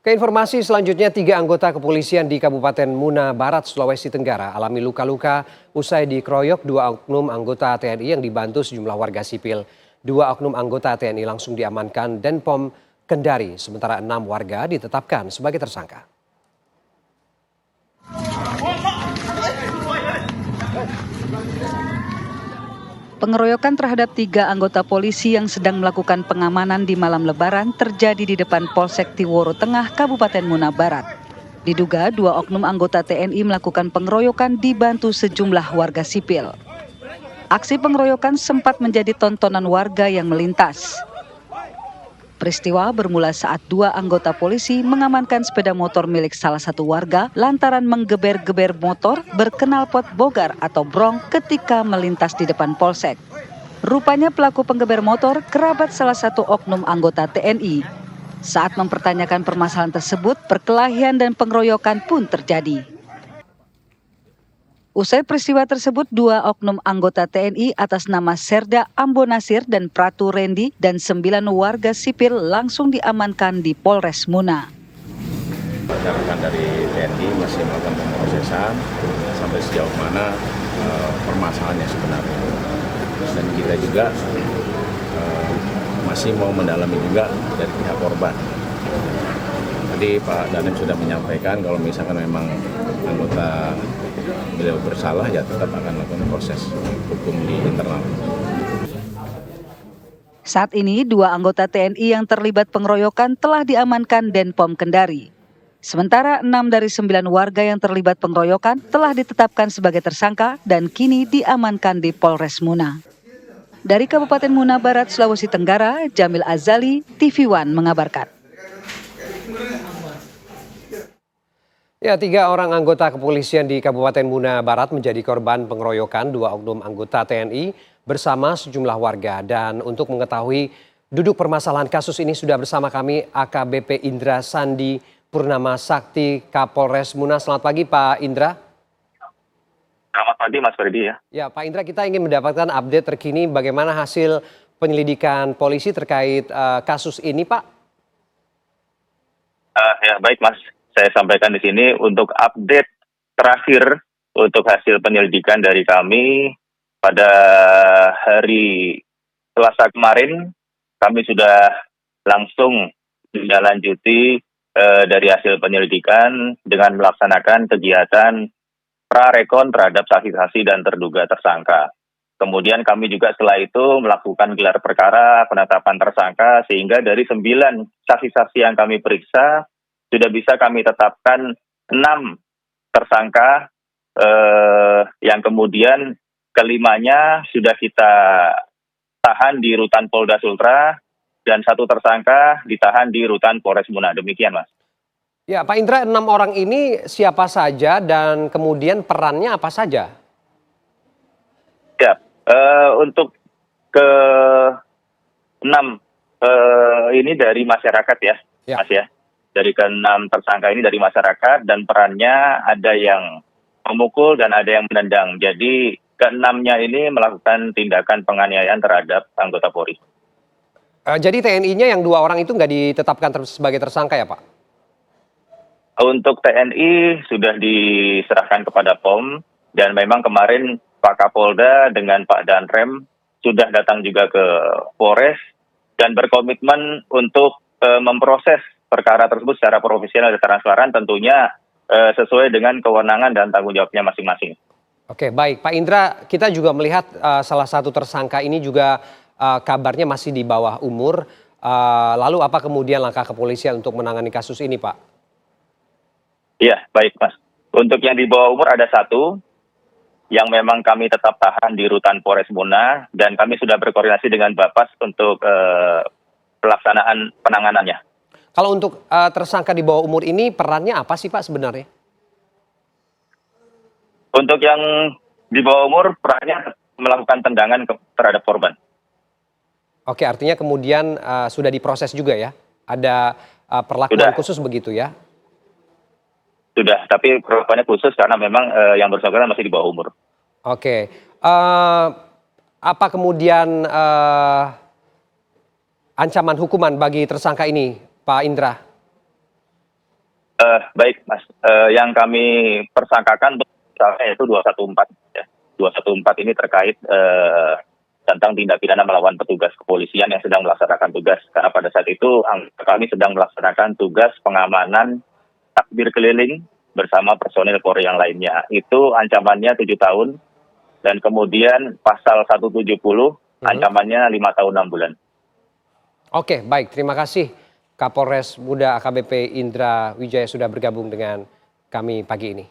Keinformasi selanjutnya, 3 anggota kepolisian di Kabupaten Muna Barat, Sulawesi Tenggara alami luka-luka usai dikeroyok 2 oknum anggota TNI yang dibantu sejumlah warga sipil. 2 oknum anggota TNI langsung diamankan Denpom Kendari, sementara 6 warga ditetapkan sebagai tersangka. Pengeroyokan terhadap 3 anggota polisi yang sedang melakukan pengamanan di malam Lebaran terjadi di depan Polsek Tiworo Tengah, Kabupaten Muna Barat. Diduga 2 oknum anggota TNI melakukan pengeroyokan dibantu sejumlah warga sipil. Aksi pengeroyokan sempat menjadi tontonan warga yang melintas. Peristiwa bermula saat 2 anggota polisi mengamankan sepeda motor milik salah satu warga lantaran menggeber-geber motor berknalpot bogar atau brong ketika melintas di depan polsek. Rupanya pelaku penggeber motor kerabat salah satu oknum anggota TNI. Saat mempertanyakan permasalahan tersebut, perkelahian dan pengeroyokan pun terjadi. Usai peristiwa tersebut, 2 oknum anggota TNI atas nama Serda Ambo Nasir dan Pratu Rendi dan 9 warga sipil langsung diamankan di Polres Muna. Rekan dari TNI masih melakukan pemrosesan sampai sejauh mana permasalahannya sebenarnya. Dan kita juga masih mau mendalami juga dari pihak korban. Tadi Pak Dandim sudah menyampaikan kalau misalkan memang anggota beliau bersalah, ya tetap akan melakukan proses hukum di internal. Saat ini 2 anggota TNI yang terlibat pengeroyokan telah diamankan Denpom Kendari. Sementara 6 dari 9 warga yang terlibat pengeroyokan telah ditetapkan sebagai tersangka dan kini diamankan di Polres Muna. Dari Kabupaten Muna Barat, Sulawesi Tenggara, Jamil Azali, TV One mengabarkan. Ya, 3 orang anggota kepolisian di Kabupaten Muna Barat menjadi korban pengeroyokan 2 oknum anggota TNI bersama sejumlah warga. Dan untuk mengetahui duduk permasalahan kasus ini sudah bersama kami AKBP Indra Sandi Purnama Sakti Kapolres Muna. Selamat pagi Pak Indra. Selamat pagi Mas Ferdi ya. Ya Pak Indra, kita ingin mendapatkan update terkini bagaimana hasil penyelidikan polisi terkait kasus ini Pak. Ya baik Mas. Saya sampaikan di sini untuk update terakhir untuk hasil penyelidikan dari kami pada hari Selasa kemarin, kami sudah langsung menindaklanjuti dari hasil penyelidikan dengan melaksanakan kegiatan prarekon terhadap saksi-saksi dan terduga tersangka. Kemudian kami juga setelah itu melakukan gelar perkara penetapan tersangka sehingga dari 9 saksi-saksi yang kami periksa sudah bisa kami tetapkan 6 tersangka yang kemudian kelimanya sudah kita tahan di Rutan Polda Sultra dan 1 tersangka ditahan di Rutan Polres Muna. Demikian Mas. Ya Pak Indra, 6 orang ini siapa saja dan kemudian perannya apa saja? Ya, untuk ke-6 ini dari masyarakat ya. Mas ya. Dari ke-6 tersangka ini dari masyarakat dan perannya ada yang memukul dan ada yang menendang. Jadi ke-6-nya ini melakukan tindakan penganiayaan terhadap anggota Polri. Jadi TNI-nya yang 2 orang itu nggak ditetapkan sebagai tersangka ya Pak? Untuk TNI sudah diserahkan kepada POM dan memang kemarin Pak Kapolda dengan Pak Danrem sudah datang juga ke Polres dan berkomitmen untuk memproses perkara tersebut secara profesional dan transparan tentunya sesuai dengan kewenangan dan tanggung jawabnya masing-masing. Oke, baik. Pak Indra, kita juga melihat salah satu tersangka ini juga kabarnya masih di bawah umur. Lalu apa kemudian langkah kepolisian untuk menangani kasus ini, Pak? Iya, baik Mas. Untuk yang di bawah umur ada 1 yang memang kami tetap tahan di Rutan Polres Muna dan kami sudah berkoordinasi dengan Bapas untuk pelaksanaan penanganannya. Kalau untuk tersangka di bawah umur ini perannya apa sih Pak sebenarnya? Untuk yang di bawah umur perannya melakukan tendangan terhadap korban. Oke, artinya kemudian sudah diproses juga ya? Ada perlakuan khusus begitu ya? Sudah, tapi perlakuannya khusus karena memang yang bersangkutan masih di bawah umur. Oke, apa kemudian ancaman hukuman bagi tersangka ini, Pak Indra? Baik, Mas. Yang kami persangkakan misalnya itu 214. Ya. 214 ini terkait tentang tindak pidana melawan petugas kepolisian yang sedang melaksanakan tugas. Karena pada saat itu kami sedang melaksanakan tugas pengamanan takbir keliling bersama personil Polri yang lainnya. Itu ancamannya 7 tahun dan kemudian pasal 170 ancamannya 5 tahun 6 bulan. Oke, baik. Terima kasih Kapolres Muda AKBP Indra Wijaya sudah bergabung dengan kami pagi ini.